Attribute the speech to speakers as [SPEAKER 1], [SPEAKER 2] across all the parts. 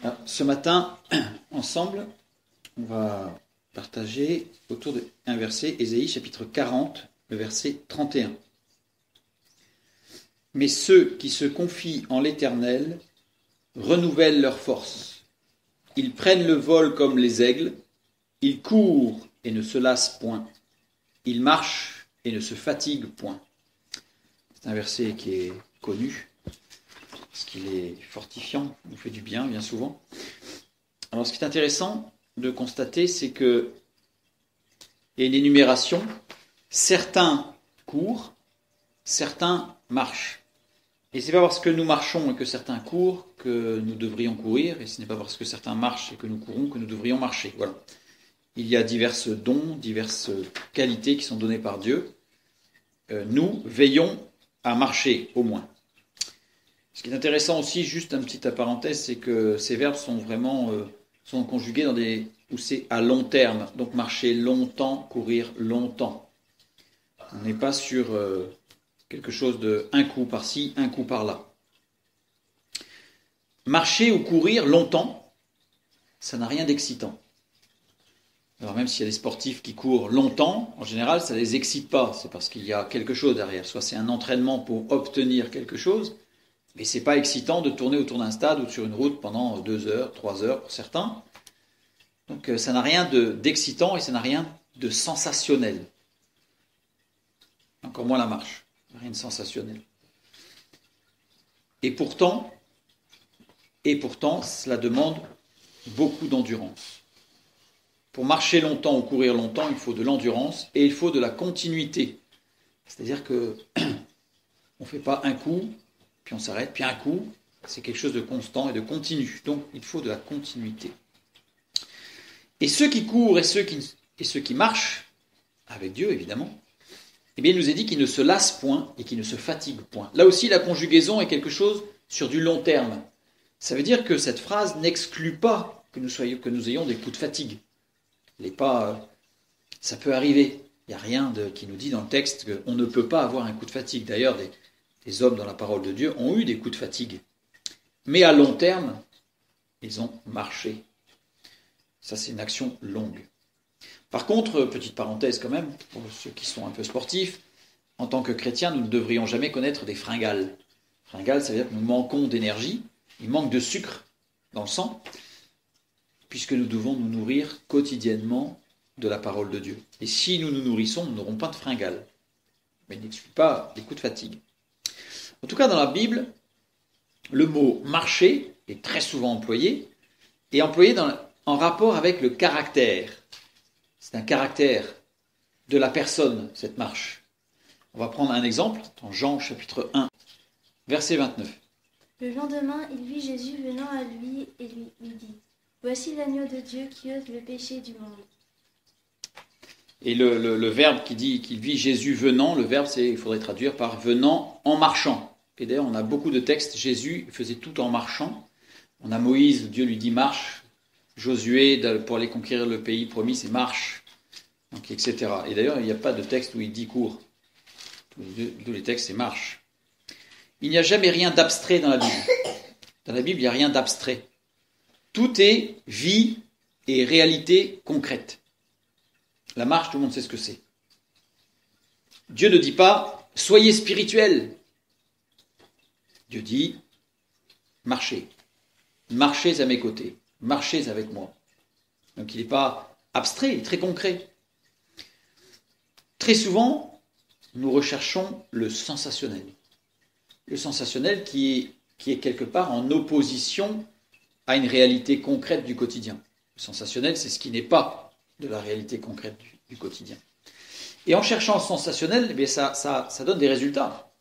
[SPEAKER 1] Alors, ce matin, ensemble, on va partager autour d'un verset, Ésaïe chapitre 40, le verset 31. Mais ceux qui se confient en l'Éternel renouvellent leur force. Ils prennent le vol comme les aigles, ils courent et ne se lassent point. Ils marchent et ne se fatiguent point. C'est un verset qui est connu, parce qu'il est fortifiant, il nous fait du bien, bien souvent. Alors, ce qui est intéressant de constater, c'est que il y a une énumération. Certains courent, certains marchent. Et ce n'est pas parce que nous marchons et que certains courent que nous devrions courir, et ce n'est pas parce que certains marchent et que nous courons que nous devrions marcher. Voilà. Il y a divers dons, diverses qualités qui sont données par Dieu. Nous veillons à marcher, au moins. Ce qui est intéressant aussi, juste une petite parenthèse, c'est que ces verbes sont vraiment sont conjugués dans des où c'est à long terme. Donc marcher longtemps, courir longtemps. On n'est pas sur quelque chose de un coup par-ci, un coup par-là. Marcher ou courir longtemps, ça n'a rien d'excitant. Alors même s'il y a des sportifs qui courent longtemps, en général, ça ne les excite pas. C'est parce qu'il y a quelque chose derrière. Soit c'est un entraînement pour obtenir quelque chose, mais ce n'est pas excitant de tourner autour d'un stade ou sur une route pendant 2 heures, 3 heures pour certains. Donc ça n'a rien d'excitant et ça n'a rien de sensationnel. Encore moins la marche. Rien de sensationnel. Et pourtant, cela demande beaucoup d'endurance. Pour marcher longtemps ou courir longtemps, il faut de l'endurance et il faut de la continuité. C'est-à-dire que on ne fait pas un coup, puis on s'arrête, puis un coup. C'est quelque chose de constant et de continu. Donc, il faut de la continuité. Et ceux qui courent et ceux qui marchent, avec Dieu évidemment, eh bien, il nous est dit qu'ils ne se lassent point et qu'ils ne se fatiguent point. Là aussi, la conjugaison est quelque chose sur du long terme. Ça veut dire que cette phrase n'exclut pas que nous ayons des coups de fatigue. Ça peut arriver. Il n'y a rien qui nous dit dans le texte qu'on ne peut pas avoir un coup de fatigue. D'ailleurs, des hommes dans la parole de Dieu ont eu des coups de fatigue. Mais à long terme, ils ont marché. Ça, c'est une action longue. Par contre, petite parenthèse quand même, pour ceux qui sont un peu sportifs, en tant que chrétiens, nous ne devrions jamais connaître des fringales. Fringales, ça veut dire que nous manquons d'énergie, il manque de sucre dans le sang, puisque nous devons nous nourrir quotidiennement de la parole de Dieu. Et si nous nous nourrissons, nous n'aurons pas de fringales. Mais il n'exclut pas des coups de fatigue. En tout cas, dans la Bible, le mot « marcher » est très souvent employé, et employé en rapport avec le caractère. C'est un caractère de la personne, cette marche. On va prendre un exemple dans Jean chapitre 1, verset 29.
[SPEAKER 2] Le lendemain, il vit Jésus venant à lui et lui dit « Voici l'agneau de Dieu qui ôte le péché du monde. »
[SPEAKER 1] Et le verbe qui dit qu'il vit Jésus venant, le verbe, il faudrait traduire par venant en marchant. Et d'ailleurs, on a beaucoup de textes, Jésus faisait tout en marchant. On a Moïse, Dieu lui dit marche. Josué, pour aller conquérir le pays promis, c'est marche. Donc, etc. Et d'ailleurs, il n'y a pas de texte où il dit cours. Tous les textes, c'est marche. Il n'y a jamais rien d'abstrait dans la Bible. Dans la Bible, il n'y a rien d'abstrait. Tout est vie et réalité concrète. La marche, tout le monde sait ce que c'est. Dieu ne dit pas « soyez spirituels ». Dieu dit « marchez. Marchez à mes côtés. Marchez avec moi ». Donc il n'est pas abstrait, il est très concret. Très souvent, nous recherchons le sensationnel. Le sensationnel qui est quelque part en opposition à une réalité concrète du quotidien. Le sensationnel, c'est ce qui n'est pas de la réalité concrète du quotidien. Et en cherchant le sensationnel, eh bien ça donne des résultats.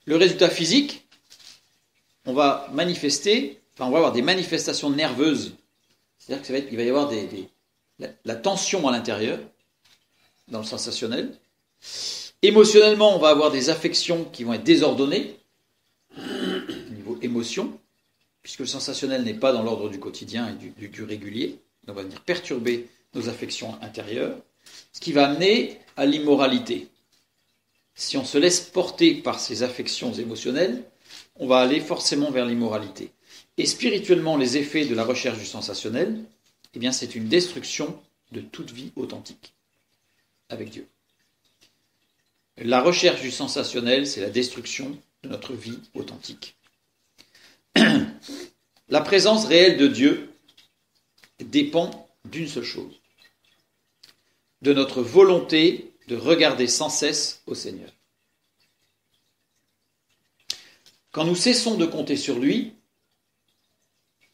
[SPEAKER 1] Le résultat physique, on va avoir des manifestations nerveuses. C'est-à-dire qu'il va y avoir la tension à l'intérieur, dans le sensationnel. Émotionnellement, on va avoir des affections qui vont être désordonnées, au niveau émotion, puisque le sensationnel n'est pas dans l'ordre du quotidien et du régulier. Donc on va venir perturber nos affections intérieures, ce qui va amener à l'immoralité. Si on se laisse porter par ces affections émotionnelles, on va aller forcément vers l'immoralité. Et spirituellement, les effets de la recherche du sensationnel, eh bien, c'est une destruction de toute vie authentique avec Dieu. La recherche du sensationnel, c'est la destruction de notre vie authentique. La présence réelle de Dieu dépend d'une seule chose, de notre volonté de regarder sans cesse au Seigneur. Quand nous cessons de compter sur lui,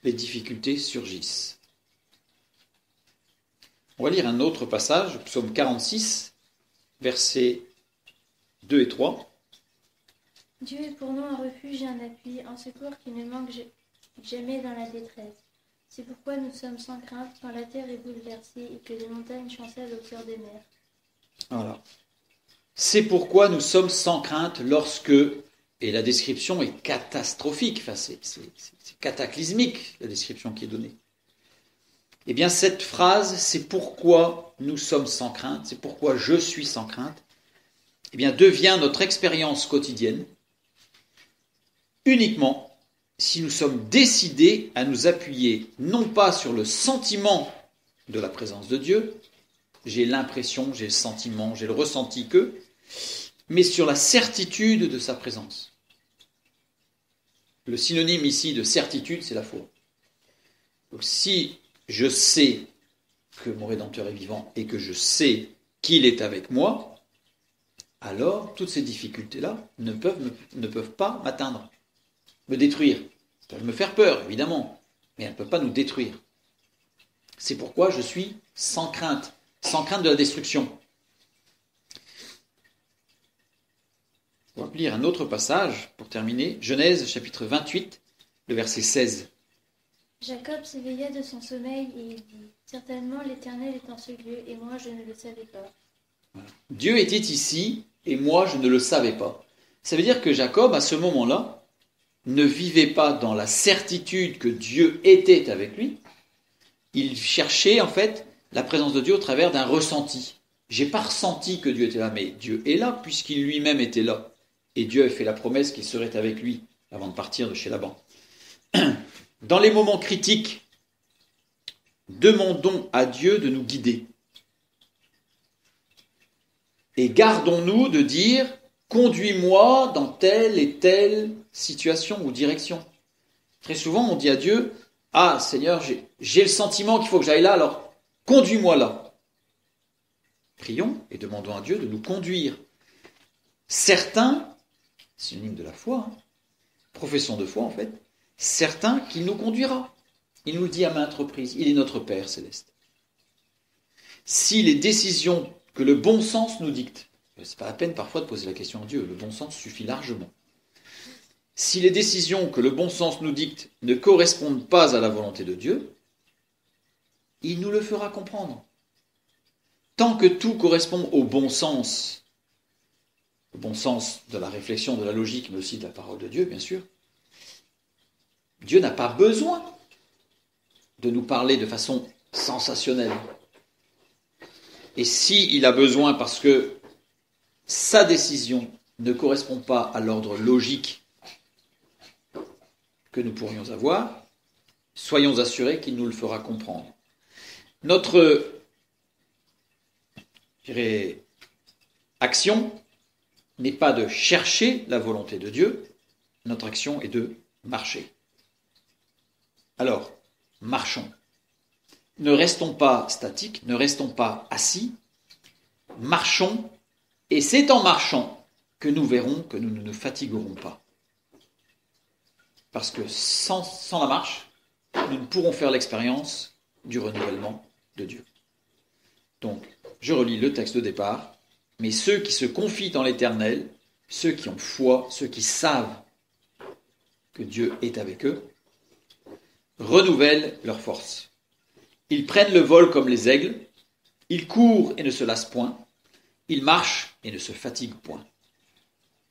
[SPEAKER 1] les difficultés surgissent. On va lire un autre passage, psaume 46, versets 2 et 3.
[SPEAKER 2] Dieu est pour nous un refuge et un appui, un secours qui ne manque jamais dans la détresse. C'est pourquoi nous sommes sans crainte quand la terre est bouleversée et que les montagnes chancellent au cœur des mers.
[SPEAKER 1] Voilà. C'est pourquoi nous sommes sans crainte lorsque, et la description est catastrophique, enfin c'est cataclysmique la description qui est donnée. Eh bien cette phrase, c'est pourquoi nous sommes sans crainte, c'est pourquoi je suis sans crainte, eh bien devient notre expérience quotidienne uniquement si nous sommes décidés à nous appuyer non pas sur le sentiment de la présence de Dieu, j'ai l'impression, j'ai le sentiment, j'ai le ressenti que, mais sur la certitude de sa présence. Le synonyme ici de certitude, c'est la foi. Donc si je sais que mon Rédempteur est vivant et que je sais qu'il est avec moi, alors toutes ces difficultés-là ne peuvent pas m'atteindre, me détruire. Elles peuvent me faire peur, évidemment, mais elles ne peuvent pas nous détruire. C'est pourquoi je suis sans crainte de la destruction. On va lire un autre passage pour terminer. Genèse chapitre 28, le verset 16.
[SPEAKER 2] Jacob s'éveilla de son sommeil et il dit « Certainement l'Éternel est en ce lieu et moi je ne le savais pas. »
[SPEAKER 1] Voilà. Dieu était ici et moi je ne le savais pas. Ça veut dire que Jacob, à ce moment-là, ne vivait pas dans la certitude que Dieu était avec lui. Il cherchait en fait la présence de Dieu au travers d'un ressenti. J'ai pas ressenti que Dieu était là, mais Dieu est là puisqu'il lui-même était là. Et Dieu a fait la promesse qu'il serait avec lui avant de partir de chez Laban. Dans les moments critiques, demandons à Dieu de nous guider. Et gardons-nous de dire « Conduis-moi dans telle et telle situation ou direction ». Très souvent, on dit à Dieu « Ah, Seigneur, j'ai le sentiment qu'il faut que j'aille là, alors conduis-moi là ». Prions et demandons à Dieu de nous conduire. Certains, synonyme de la foi, profession de foi en fait, certains qu'il nous conduira. Il nous le dit à maintes reprises, il est notre Père céleste. Si les décisions que le bon sens nous dicte, c'est pas la peine parfois de poser la question à Dieu, le bon sens suffit largement. Si les décisions que le bon sens nous dicte ne correspondent pas à la volonté de Dieu, il nous le fera comprendre. Tant que tout correspond au bon sens de la réflexion, de la logique, mais aussi de la parole de Dieu, bien sûr, Dieu n'a pas besoin de nous parler de façon sensationnelle. Et s'il a besoin parce que sa décision ne correspond pas à l'ordre logique que nous pourrions avoir, soyons assurés qu'il nous le fera comprendre. Notre action n'est pas de chercher la volonté de Dieu, notre action est de marcher. Alors, marchons. Ne restons pas statiques, ne restons pas assis, marchons, et c'est en marchant que nous verrons que nous ne nous fatiguerons pas. Parce que sans la marche, nous ne pourrons faire l'expérience du renouvellement de Dieu. Donc, je relis le texte de départ, mais ceux qui se confient en l'Éternel, ceux qui ont foi, ceux qui savent que Dieu est avec eux, renouvellent leur force. Ils prennent le vol comme les aigles, ils courent et ne se lassent point, ils marchent et ne se fatiguent point.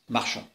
[SPEAKER 1] Marchons.